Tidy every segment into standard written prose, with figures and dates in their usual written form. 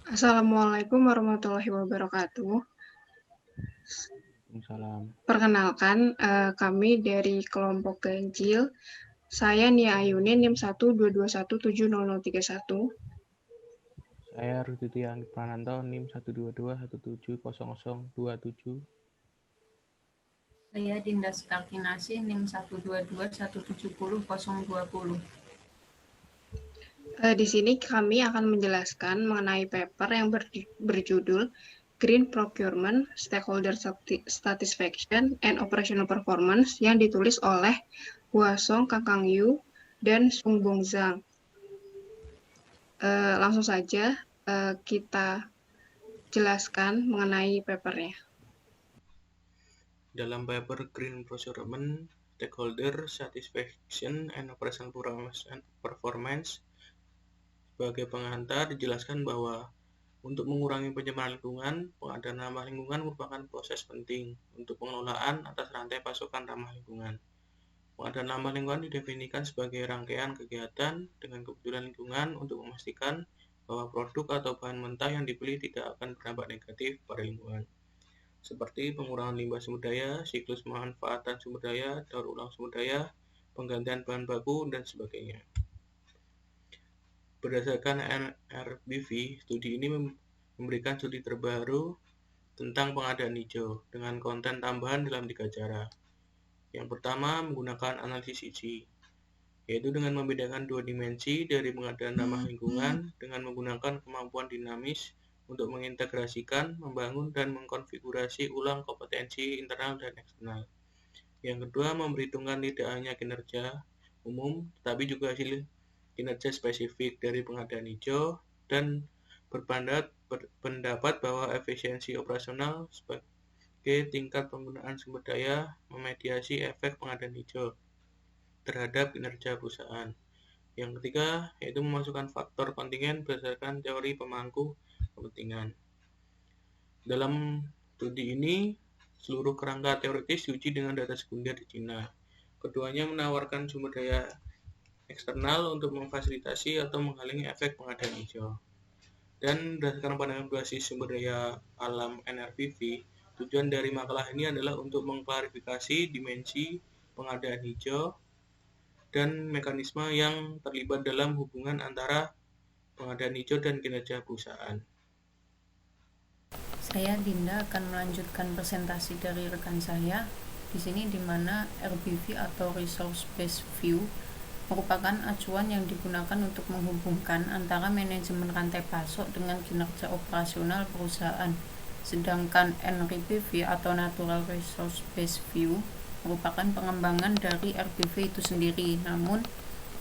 Assalamualaikum warahmatullahi wabarakatuh. Waalaikumsalam. Perkenalkan, kami dari kelompok ganjil. Saya Nia Ayunin, NIM 122170031. Saya Ruditi Anggit Prananto, NIM 122170027. Saya Dinda Sukartinasih, NIM 122170020. Di sini kami akan menjelaskan mengenai paper yang berjudul Green Procurement, Stakeholder Satisfaction, and Operational Performance yang ditulis oleh Huasong Kakang Yu dan Sung Bong Zhang. Langsung saja kita jelaskan mengenai papernya. Dalam paper Green Procurement, Stakeholder Satisfaction and Operational Performance, sebagai pengantar dijelaskan bahwa untuk mengurangi pencemaran lingkungan, pengadaan ramah lingkungan merupakan proses penting untuk pengelolaan atas rantai pasokan ramah lingkungan. Pengadaan ramah lingkungan didefinisikan sebagai rangkaian kegiatan dengan kebutuhan lingkungan untuk memastikan bahwa produk atau bahan mentah yang dibeli tidak akan berdampak negatif pada lingkungan, seperti pengurangan limbah sumber daya, siklus pemanfaatan sumber daya, daur ulang sumber daya, penggantian bahan baku, dan sebagainya. Berdasarkan NRBV, studi ini memberikan studi terbaru tentang pengadaan hijau dengan konten tambahan dalam 3 cara. Yang pertama, menggunakan analisis hiji, yaitu dengan membedakan 2 dimensi dari pengadaan ramah lingkungan dengan menggunakan kemampuan dinamis untuk mengintegrasikan, membangun, dan mengkonfigurasi ulang kompetensi internal dan eksternal. Yang kedua, memperhitungkan tidak hanya kinerja umum, tetapi juga hasil kinerja spesifik dari pengadaan hijau dan berpendapat bahwa efisiensi operasional sebagai tingkat penggunaan sumber daya memediasi efek pengadaan hijau terhadap kinerja perusahaan. Yang ketiga, yaitu memasukkan faktor kontingen berdasarkan teori pemangku kepentingan. Dalam studi ini, seluruh kerangka teoritis diuji dengan data sekunder di Cina. Keduanya menawarkan sumber daya eksternal untuk memfasilitasi atau menghalangi efek pengadaan hijau. Dan berdasarkan pandangan basis sumber daya alam NRBV, tujuan dari makalah ini adalah untuk mengklarifikasi dimensi pengadaan hijau dan mekanisme yang terlibat dalam hubungan antara pengadaan hijau dan kinerja perusahaan. Saya Dinda akan melanjutkan presentasi dari rekan saya di sini, di mana RBV atau Resource Based View merupakan acuan yang digunakan untuk menghubungkan antara manajemen rantai pasok dengan kinerja operasional perusahaan. Sedangkan NRBV atau Natural Resource Based View merupakan pengembangan dari RBV itu sendiri. Namun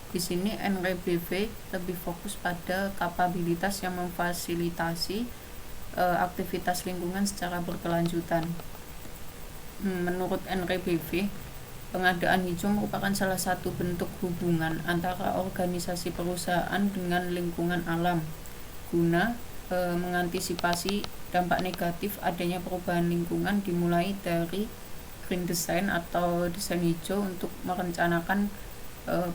di sini NRBV lebih fokus pada kapabilitas yang memfasilitasi aktivitas lingkungan secara berkelanjutan. Menurut NRBV, pengadaan hijau merupakan salah satu bentuk hubungan antara organisasi perusahaan dengan lingkungan alam guna mengantisipasi dampak negatif adanya perubahan lingkungan, dimulai dari green design atau desain hijau untuk merencanakan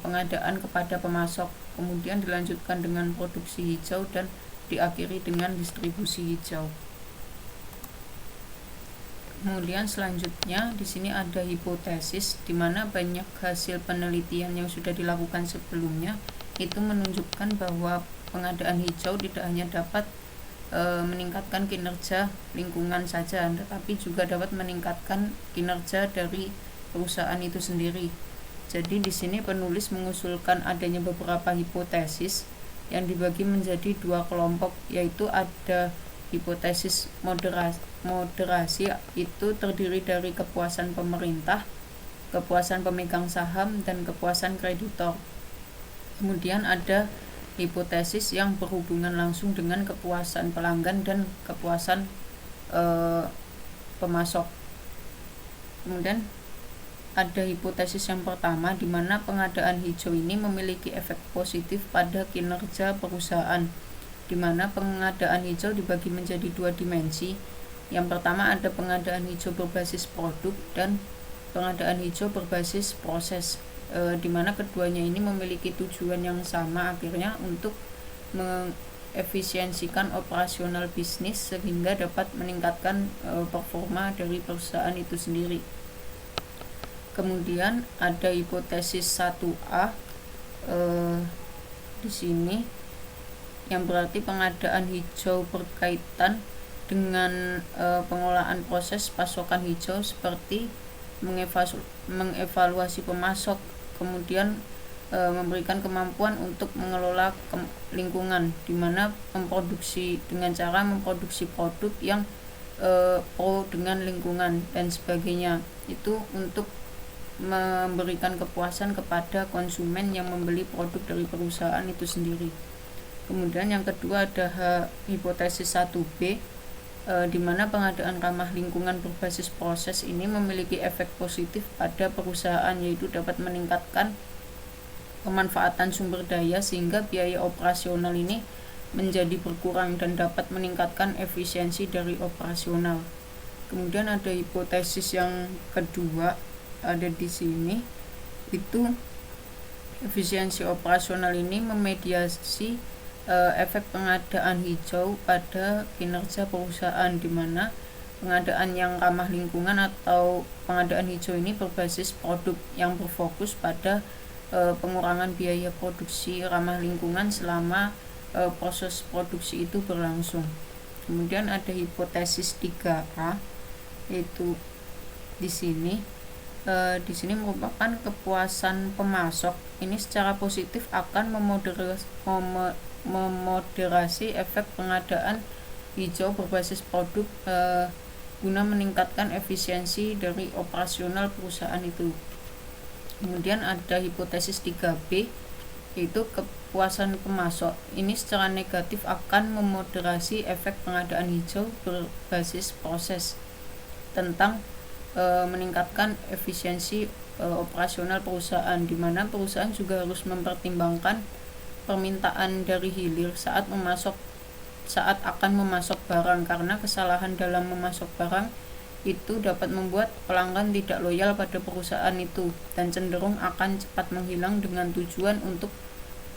pengadaan kepada pemasok, kemudian dilanjutkan dengan produksi hijau dan diakhiri dengan distribusi hijau. Kemudian selanjutnya di sini ada hipotesis, di mana banyak hasil penelitian yang sudah dilakukan sebelumnya itu menunjukkan bahwa pengadaan hijau tidak hanya dapat meningkatkan kinerja lingkungan saja, tetapi juga dapat meningkatkan kinerja dari perusahaan itu sendiri. Jadi di sini penulis mengusulkan adanya beberapa hipotesis yang dibagi menjadi 2 kelompok, yaitu ada hipotesis moderasi, itu terdiri dari kepuasan pemerintah, kepuasan pemegang saham, dan kepuasan kreditor. Kemudian ada hipotesis yang berhubungan langsung dengan kepuasan pelanggan dan kepuasan pemasok. Kemudian ada hipotesis yang pertama, di mana pengadaan hijau ini memiliki efek positif pada kinerja perusahaan, di mana pengadaan hijau dibagi menjadi 2 dimensi. Yang pertama ada pengadaan hijau berbasis produk dan pengadaan hijau berbasis proses, di mana keduanya ini memiliki tujuan yang sama akhirnya untuk mengefisiensikan operasional bisnis sehingga dapat meningkatkan performa dari perusahaan itu sendiri. Kemudian ada hipotesis 1A di sini, yang berarti pengadaan hijau berkaitan dengan pengolahan proses pasokan hijau seperti mengevaluasi pemasok, kemudian memberikan kemampuan untuk mengelola lingkungan, di mana memproduksi dengan cara memproduksi produk yang pro dengan lingkungan dan sebagainya, itu untuk memberikan kepuasan kepada konsumen yang membeli produk dari perusahaan itu sendiri. Kemudian yang kedua ada hipotesis 1B, di mana pengadaan ramah lingkungan berbasis proses ini memiliki efek positif pada perusahaan, yaitu dapat meningkatkan pemanfaatan sumber daya sehingga biaya operasional ini menjadi berkurang dan dapat meningkatkan efisiensi dari operasional. Kemudian ada hipotesis yang kedua ada di sini, itu efisiensi operasional ini memediasi efek pengadaan hijau pada kinerja perusahaan, di mana pengadaan yang ramah lingkungan atau pengadaan hijau ini berbasis produk yang berfokus pada pengurangan biaya produksi ramah lingkungan selama proses produksi itu berlangsung. Kemudian ada hipotesis 3A, yaitu di sini merupakan kepuasan pemasok ini secara positif akan memoderasi efek pengadaan hijau berbasis produk guna meningkatkan efisiensi dari operasional perusahaan itu. Kemudian ada hipotesis 3B, yaitu kepuasan pemasok ini secara negatif akan memoderasi efek pengadaan hijau berbasis proses, tentang meningkatkan efisiensi operasional perusahaan, di mana perusahaan juga harus mempertimbangkan permintaan dari hilir saat akan memasok barang, karena kesalahan dalam memasok barang itu dapat membuat pelanggan tidak loyal pada perusahaan itu dan cenderung akan cepat menghilang, dengan tujuan untuk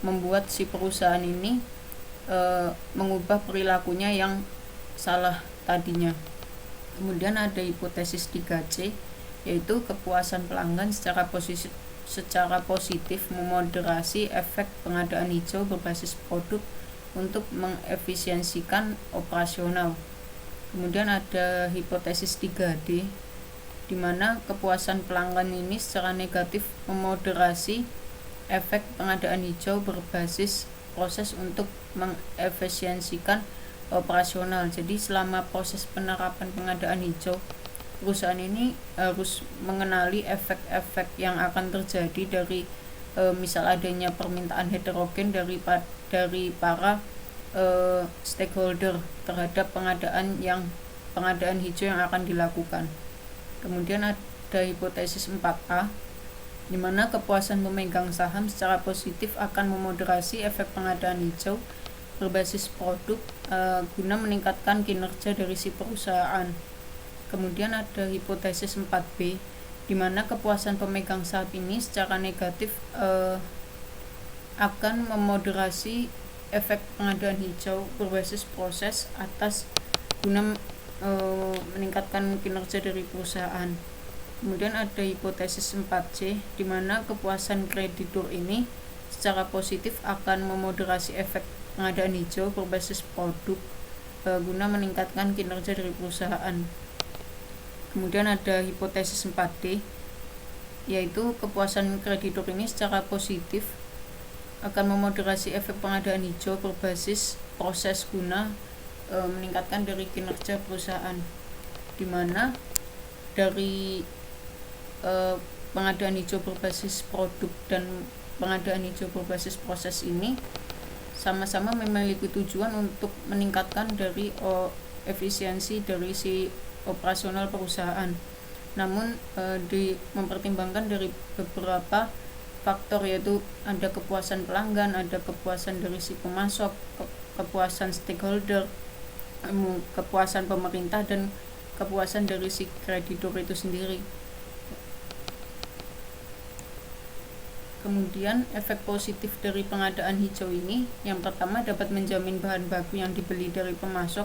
membuat si perusahaan ini mengubah perilakunya yang salah tadinya. Kemudian ada hipotesis 3C, yaitu kepuasan pelanggan secara positif memoderasi efek pengadaan hijau berbasis produk untuk mengefisiensikan operasional. Kemudian ada hipotesis 3D, di mana kepuasan pelanggan ini secara negatif memoderasi efek pengadaan hijau berbasis proses untuk mengefisiensikan operasional. Jadi selama proses penerapan pengadaan hijau, perusahaan ini harus mengenali efek-efek yang akan terjadi dari misal adanya permintaan heterogen dari para stakeholder terhadap pengadaan hijau yang akan dilakukan. Kemudian ada hipotesis 4A, di mana kepuasan pemegang saham secara positif akan memoderasi efek pengadaan hijau berbasis produk guna meningkatkan kinerja dari si perusahaan. Kemudian ada hipotesis 4B, di mana kepuasan pemegang saham ini secara negatif akan memoderasi efek pengadaan hijau berbasis proses atas guna meningkatkan kinerja dari perusahaan. Kemudian ada hipotesis 4C, di mana kepuasan kreditur ini secara positif akan memoderasi efek pengadaan hijau berbasis produk guna meningkatkan kinerja dari perusahaan. Kemudian ada hipotesis 4D, yaitu kepuasan kreditur ini secara positif akan memoderasi efek pengadaan hijau berbasis proses guna meningkatkan dari kinerja perusahaan, di mana dari pengadaan hijau berbasis produk dan pengadaan hijau berbasis proses ini sama-sama memiliki tujuan untuk meningkatkan dari efisiensi dari si operasional perusahaan. Namun mempertimbangkan dari beberapa faktor, yaitu ada kepuasan pelanggan, ada kepuasan dari si pemasok, kepuasan stakeholder, kepuasan pemerintah, dan kepuasan dari si kreditur itu sendiri. Kemudian efek positif dari pengadaan hijau ini, yang pertama dapat menjamin bahan baku yang dibeli dari pemasok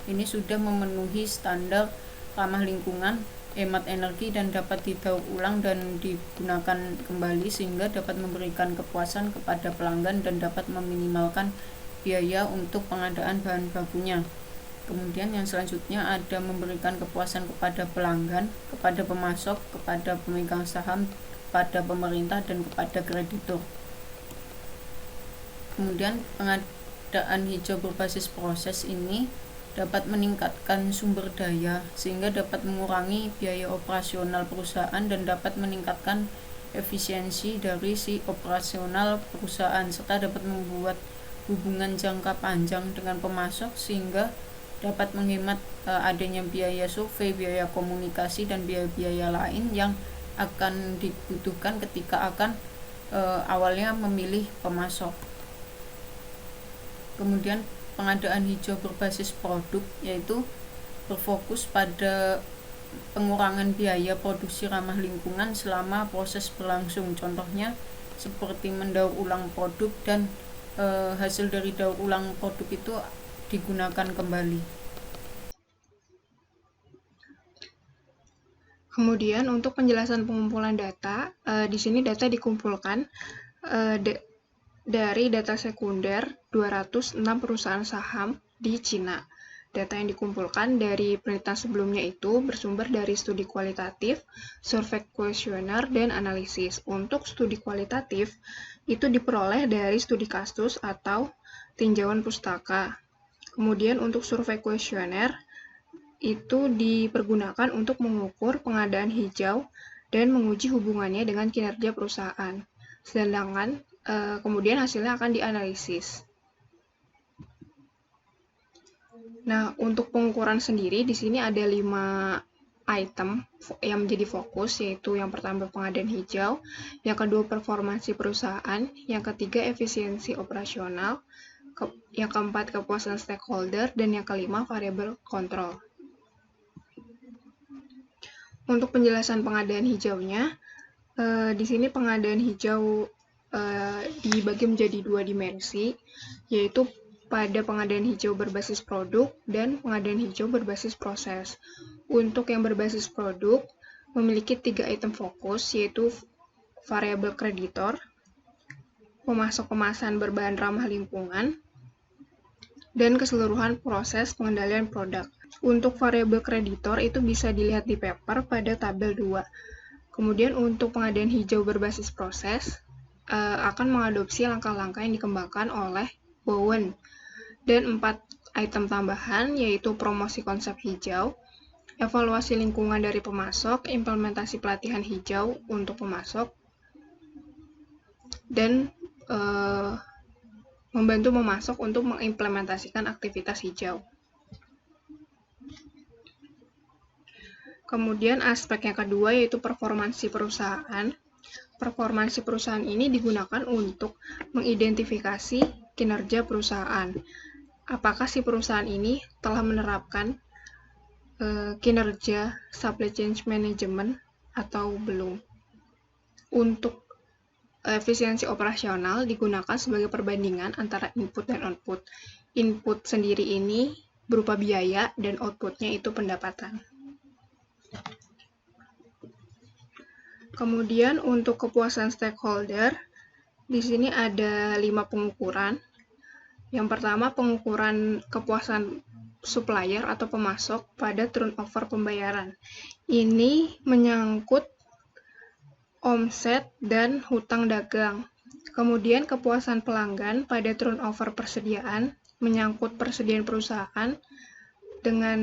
ini sudah memenuhi standar ramah lingkungan, hemat energi, dan dapat didaur ulang dan digunakan kembali, sehingga dapat memberikan kepuasan kepada pelanggan dan dapat meminimalkan biaya untuk pengadaan bahan bakunya. Kemudian yang selanjutnya ada memberikan kepuasan kepada pelanggan, kepada pemasok, kepada pemegang saham, kepada pemerintah, dan kepada kreditur. Kemudian pengadaan hijau berbasis proses ini dapat meningkatkan sumber daya sehingga dapat mengurangi biaya operasional perusahaan dan dapat meningkatkan efisiensi dari si operasional perusahaan, serta dapat membuat hubungan jangka panjang dengan pemasok sehingga dapat menghemat adanya biaya survei, biaya komunikasi, dan biaya-biaya lain yang akan dibutuhkan ketika akan awalnya memilih pemasok. Kemudian pengadaan hijau berbasis produk yaitu berfokus pada pengurangan biaya produksi ramah lingkungan selama proses berlangsung. Contohnya seperti mendaur ulang produk dan hasil dari daur ulang produk itu digunakan kembali. Kemudian untuk penjelasan pengumpulan data, di sini data dikumpulkan dari data sekunder 206 perusahaan saham di Cina. Data yang dikumpulkan dari penelitian sebelumnya itu bersumber dari studi kualitatif, survei kuesioner, dan analisis. Untuk studi kualitatif, itu diperoleh dari studi kasus atau tinjauan pustaka. Kemudian untuk survei kuesioner, itu dipergunakan untuk mengukur pengadaan hijau dan menguji hubungannya dengan kinerja perusahaan. Sedangkan kemudian hasilnya akan dianalisis. Nah, untuk pengukuran sendiri di sini ada 5 item yang menjadi fokus, yaitu yang pertama pengadaan hijau, yang kedua performansi perusahaan, yang ketiga efisiensi operasional, yang keempat kepuasan stakeholder, dan yang kelima variabel kontrol. Untuk penjelasan pengadaan hijaunya, di sini pengadaan hijau dibagi menjadi 2 dimensi, yaitu pada pengadaan hijau berbasis produk dan pengadaan hijau berbasis proses. Untuk yang berbasis produk, memiliki 3 item fokus, yaitu variabel kreditor, pemasok kemasan berbahan ramah lingkungan, dan keseluruhan proses pengendalian produk. Untuk variabel kreditor itu bisa dilihat di paper pada tabel 2. Kemudian untuk pengadaan hijau berbasis proses akan mengadopsi langkah-langkah yang dikembangkan oleh Bowen. Dan 4 item tambahan yaitu promosi konsep hijau, evaluasi lingkungan dari pemasok, implementasi pelatihan hijau untuk pemasok, dan membantu pemasok untuk mengimplementasikan aktivitas hijau. Kemudian aspek yang kedua yaitu performansi perusahaan. Performansi perusahaan ini digunakan untuk mengidentifikasi kinerja perusahaan. Apakah si perusahaan ini telah menerapkan kinerja supply chain management atau belum. Untuk efisiensi operasional digunakan sebagai perbandingan antara input dan output. Input sendiri ini berupa biaya dan outputnya itu pendapatan. Kemudian untuk kepuasan stakeholder, di sini ada 5 pengukuran. Yang pertama pengukuran kepuasan supplier atau pemasok pada turnover pembayaran. Ini menyangkut omset dan hutang dagang. Kemudian kepuasan pelanggan pada turnover persediaan, menyangkut persediaan perusahaan dengan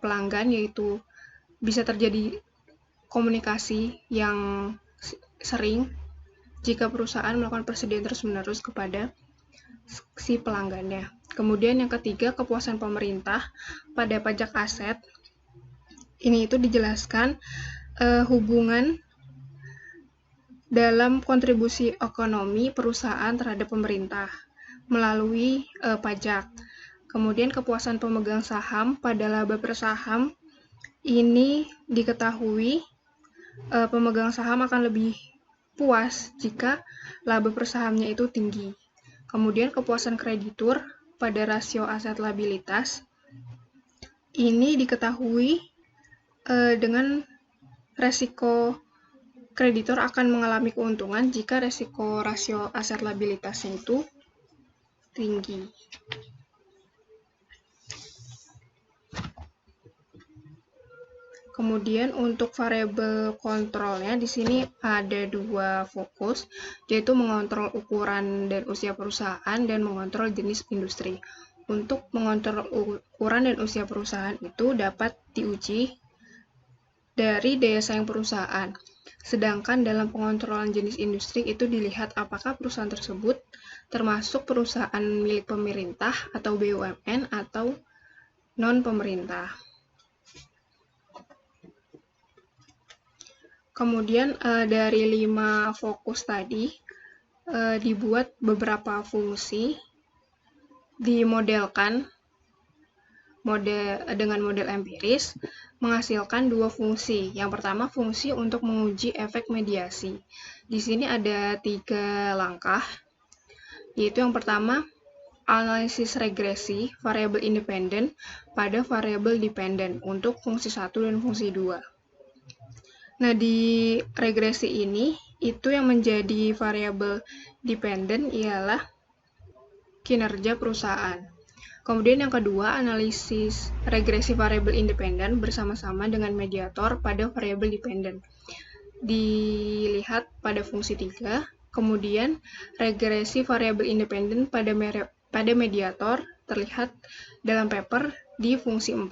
pelanggan, yaitu bisa terjadi komunikasi yang sering jika perusahaan melakukan persediaan terus-menerus kepada si pelanggannya. Kemudian yang ketiga, kepuasan pemerintah pada pajak aset. Ini itu dijelaskan hubungan dalam kontribusi ekonomi perusahaan terhadap pemerintah melalui pajak. Kemudian kepuasan pemegang saham pada laba per saham. Ini diketahui pemegang saham akan lebih puas jika laba per sahamnya itu tinggi. Kemudian kepuasan kreditur pada rasio aset liabilitas ini diketahui dengan resiko kreditor akan mengalami keuntungan jika resiko rasio aset liabilitasnya itu tinggi. Kemudian untuk variabel kontrolnya di sini ada dua fokus, yaitu mengontrol ukuran dan usia perusahaan dan mengontrol jenis industri. Untuk mengontrol ukuran dan usia perusahaan itu dapat diuji dari daya saing perusahaan. Sedangkan dalam pengontrolan jenis industri itu dilihat apakah perusahaan tersebut termasuk perusahaan milik pemerintah atau BUMN atau non-pemerintah. Kemudian dari 5 fokus tadi dibuat beberapa fungsi, dimodelkan dengan model empiris, menghasilkan 2 fungsi. Yang pertama fungsi untuk menguji efek mediasi. Di sini ada 3 langkah, yaitu yang pertama analisis regresi variabel independen pada variabel dependen untuk fungsi 1 dan fungsi 2. Nah, di regresi ini, itu yang menjadi variabel dependen ialah kinerja perusahaan. Kemudian yang kedua, analisis regresi variabel independen bersama-sama dengan mediator pada variabel dependen. Dilihat pada fungsi 3, kemudian regresi variabel independen pada mediator terlihat dalam paper di fungsi 4.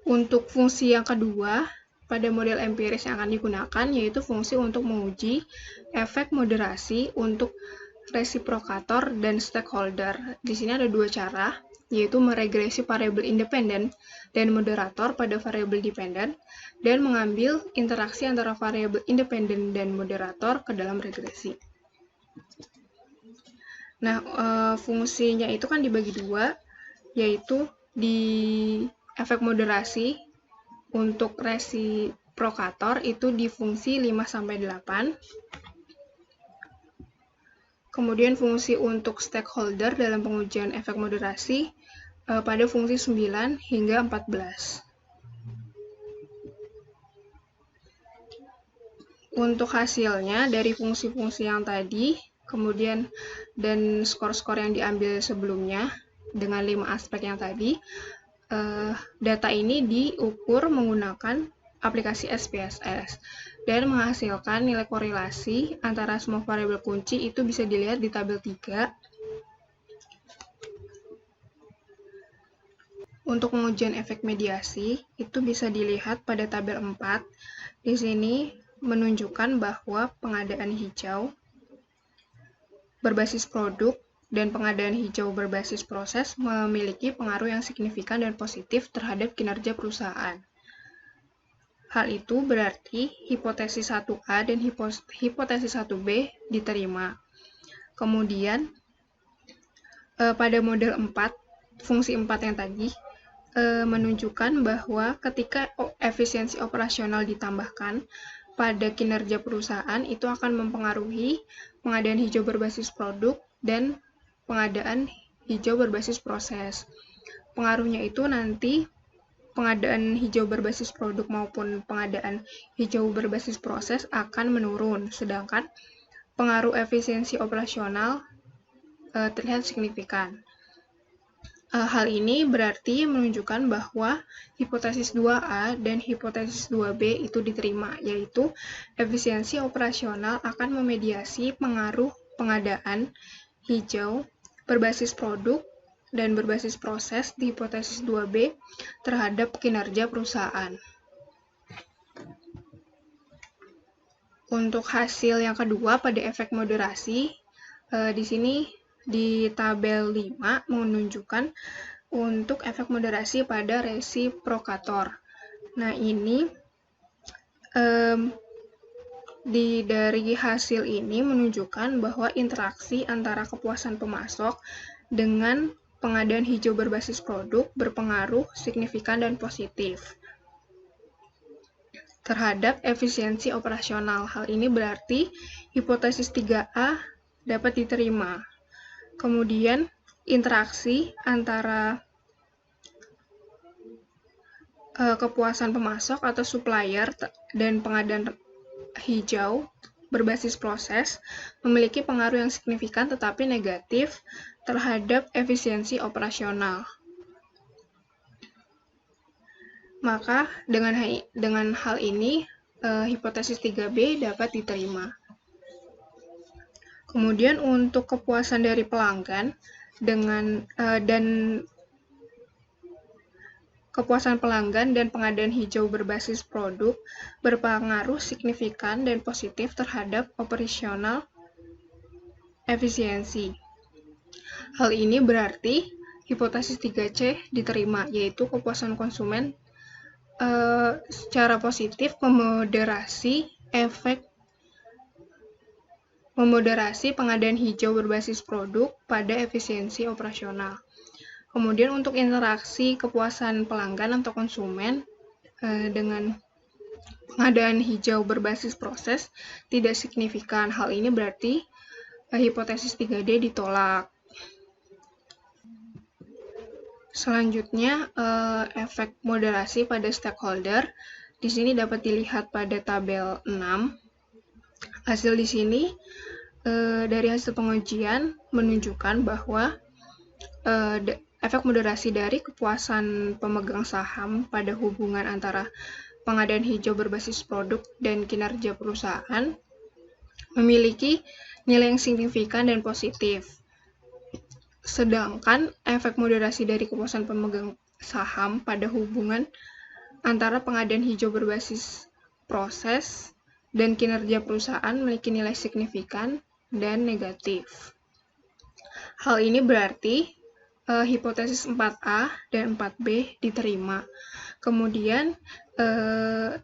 Untuk fungsi yang kedua, pada model empiris yang akan digunakan, yaitu fungsi untuk menguji efek moderasi untuk resiprokator dan stakeholder. Di sini ada 2 cara, yaitu meregresi variabel independen dan moderator pada variabel dependen, dan mengambil interaksi antara variabel independen dan moderator ke dalam regresi. Nah, fungsinya itu kan dibagi 2, yaitu di efek moderasi untuk resiprokator itu di fungsi 5-8. Kemudian fungsi untuk stakeholder dalam pengujian efek moderasi pada fungsi 9 hingga 14. Untuk hasilnya dari fungsi-fungsi yang tadi, kemudian dan skor-skor yang diambil sebelumnya dengan 5 aspek yang tadi, data ini diukur menggunakan aplikasi SPSS dan menghasilkan nilai korelasi antara semua variabel kunci. Itu bisa dilihat di tabel 3. Untuk pengujian efek mediasi itu bisa dilihat pada tabel 4. Di sini menunjukkan bahwa pengadaan hijau berbasis produk dan pengadaan hijau berbasis proses memiliki pengaruh yang signifikan dan positif terhadap kinerja perusahaan. Hal itu berarti hipotesis 1A dan hipotesis 1B diterima. Kemudian, pada model 4, fungsi 4 yang tadi, menunjukkan bahwa ketika efisiensi operasional ditambahkan pada kinerja perusahaan, itu akan mempengaruhi pengadaan hijau berbasis produk dan pengadaan hijau berbasis proses. Pengaruhnya itu nanti pengadaan hijau berbasis produk maupun pengadaan hijau berbasis proses akan menurun, sedangkan pengaruh efisiensi operasional terlihat signifikan. Hal ini berarti menunjukkan bahwa hipotesis 2A dan hipotesis 2B itu diterima, yaitu efisiensi operasional akan memediasi pengaruh pengadaan hijau berbasis produk dan berbasis proses di hipotesis 2B terhadap kinerja perusahaan. Untuk hasil yang kedua pada efek moderasi, di sini di tabel 5 menunjukkan untuk efek moderasi pada resiprokator. Nah, ini dari hasil ini menunjukkan bahwa interaksi antara kepuasan pemasok dengan pengadaan hijau berbasis produk berpengaruh signifikan dan positif. terhadap efisiensi operasional. Hal ini berarti hipotesis 3A dapat diterima. Kemudian, interaksi antara kepuasan pemasok atau supplier dan pengadaan hijau berbasis proses memiliki pengaruh yang signifikan tetapi negatif terhadap efisiensi operasional. Maka dengan hal ini hipotesis 3B dapat diterima. Kemudian untuk kepuasan dari pelanggan kepuasan pelanggan dan pengadaan hijau berbasis produk berpengaruh signifikan dan positif terhadap operasional efisiensi. Hal ini berarti hipotesis 3C diterima, yaitu kepuasan konsumen secara positif memoderasi pengadaan hijau berbasis produk pada efisiensi operasional. Kemudian untuk interaksi kepuasan pelanggan atau konsumen dengan pengadaan hijau berbasis proses tidak signifikan. Hal ini berarti hipotesis 3D ditolak. Selanjutnya, efek moderasi pada stakeholder. Di sini dapat dilihat pada tabel 6. Hasil di sini dari hasil pengujian menunjukkan bahwa efek moderasi dari kepuasan pemegang saham pada hubungan antara pengadaan hijau berbasis produk dan kinerja perusahaan memiliki nilai yang signifikan dan positif. Sedangkan efek moderasi dari kepuasan pemegang saham pada hubungan antara pengadaan hijau berbasis proses dan kinerja perusahaan memiliki nilai signifikan dan negatif. Hal ini berarti hipotesis 4A dan 4B diterima. Kemudian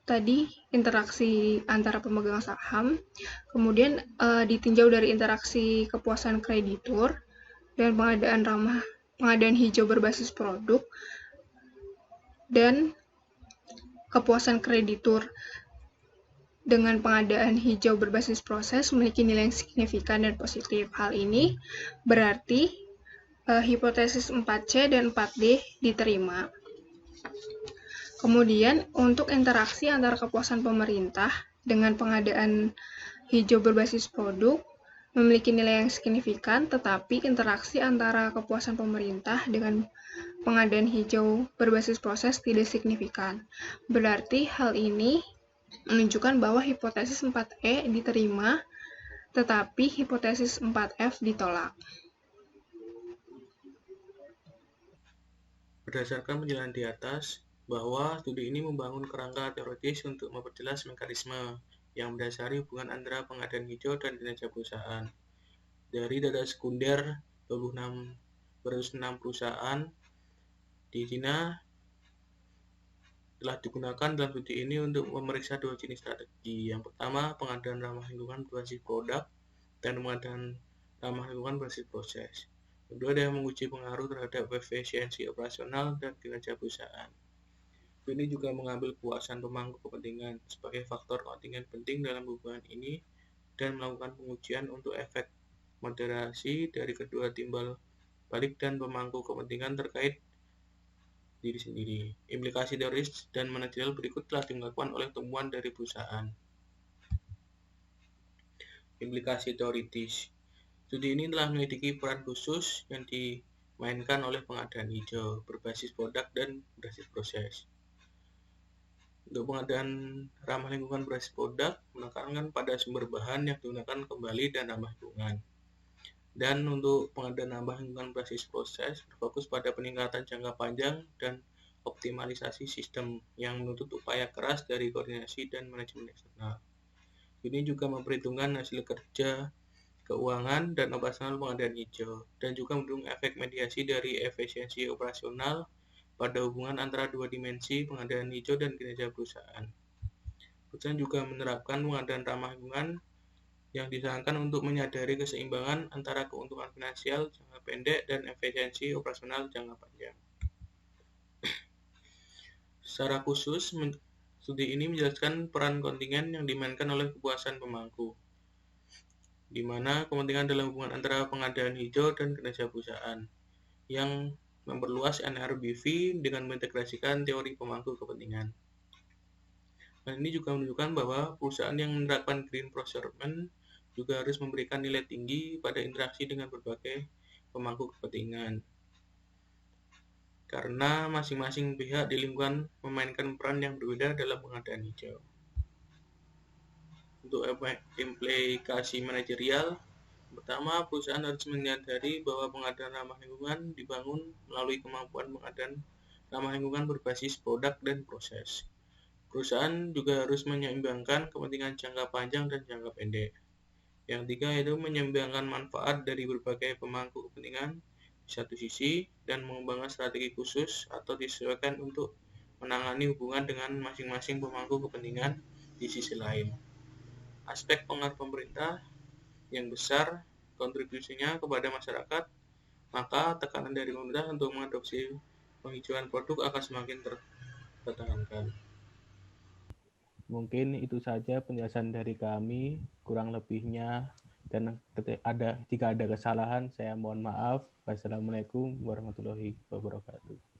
tadi interaksi antara pemegang saham, kemudian ditinjau dari interaksi kepuasan kreditur dan pengadaan hijau berbasis produk, dan kepuasan kreditur dengan pengadaan hijau berbasis proses memiliki nilai yang signifikan dan positif. Hal ini berarti hipotesis 4C dan 4D diterima. Kemudian untuk interaksi antara kepuasan pemerintah dengan pengadaan hijau berbasis produk memiliki nilai yang signifikan, tetapi interaksi antara kepuasan pemerintah dengan pengadaan hijau berbasis proses tidak signifikan. Berarti hal ini menunjukkan bahwa hipotesis 4E diterima, tetapi hipotesis 4F ditolak. Berdasarkan penjelasan di atas, bahwa studi ini membangun kerangka teoritis untuk memperjelas mekanisme yang mendasari hubungan antara pengadaan hijau dan kinerja perusahaan. Dari data sekunder 206 perusahaan di Cina telah digunakan dalam studi ini untuk memeriksa dua jenis strategi. Yang pertama, pengadaan ramah lingkungan berbasis produk dan pengadaan ramah lingkungan berbasis proses. Kedua, dia menguji pengaruh terhadap efisiensi operasional dan kinerja perusahaan. Ini juga mengambil kepuasan pemangku kepentingan sebagai faktor kontingen penting dalam hubungan ini dan melakukan pengujian untuk efek moderasi dari kedua timbal balik dan pemangku kepentingan terkait diri sendiri. Implikasi teoris dan manajerial berikut telah dilakukan oleh temuan dari perusahaan. Implikasi teoritis. Studi ini telah menyelidiki peran khusus yang dimainkan oleh pengadaan hijau berbasis produk dan berbasis proses. Untuk pengadaan ramah lingkungan berbasis produk, menekankan pada sumber bahan yang digunakan kembali dan ramah lingkungan. Dan untuk pengadaan ramah lingkungan berbasis proses, berfokus pada peningkatan jangka panjang dan optimalisasi sistem yang menuntut upaya keras dari koordinasi dan manajemen eksternal. Ini juga memperhitungkan hasil kerja keuangan dan operasional pengadaan hijau, dan juga mendukung efek mediasi dari efisiensi operasional pada hubungan antara dua dimensi pengadaan hijau dan kinerja perusahaan. Perusahaan juga menerapkan pengadaan ramah lingkungan yang disarankan untuk menyadari keseimbangan antara keuntungan finansial jangka pendek dan efisiensi operasional jangka panjang. Secara Studi ini menjelaskan peran kontingen yang dimainkan oleh kepuasan pemangku, di mana kepentingan dalam hubungan antara pengadaan hijau dan kinerja perusahaan, yang memperluas NRBV dengan mengintegrasikan teori pemangku kepentingan. Dan ini juga menunjukkan bahwa perusahaan yang menerapkan green procurement juga harus memberikan nilai tinggi pada interaksi dengan berbagai pemangku kepentingan. Karena masing-masing pihak di lingkungan memainkan peran yang berbeda dalam pengadaan hijau. Untuk implikasi manajerial, pertama, perusahaan harus menyadari bahwa pengadaan ramah lingkungan dibangun melalui kemampuan pengadaan ramah lingkungan berbasis produk dan proses. Perusahaan juga harus menyeimbangkan kepentingan jangka panjang dan jangka pendek. Yang ketiga yaitu menyeimbangkan manfaat dari berbagai pemangku kepentingan di satu sisi dan mengembangkan strategi khusus atau disesuaikan untuk menangani hubungan dengan masing-masing pemangku kepentingan di sisi lain. Aspek pengaruh pemerintah yang besar kontribusinya kepada masyarakat, maka tekanan dari pemerintah untuk mengadopsi penghijauan produk akan semakin tertekankan. Mungkin itu saja penjelasan dari kami, kurang lebihnya dan jika ada kesalahan saya mohon maaf. Wassalamualaikum warahmatullahi wabarakatuh.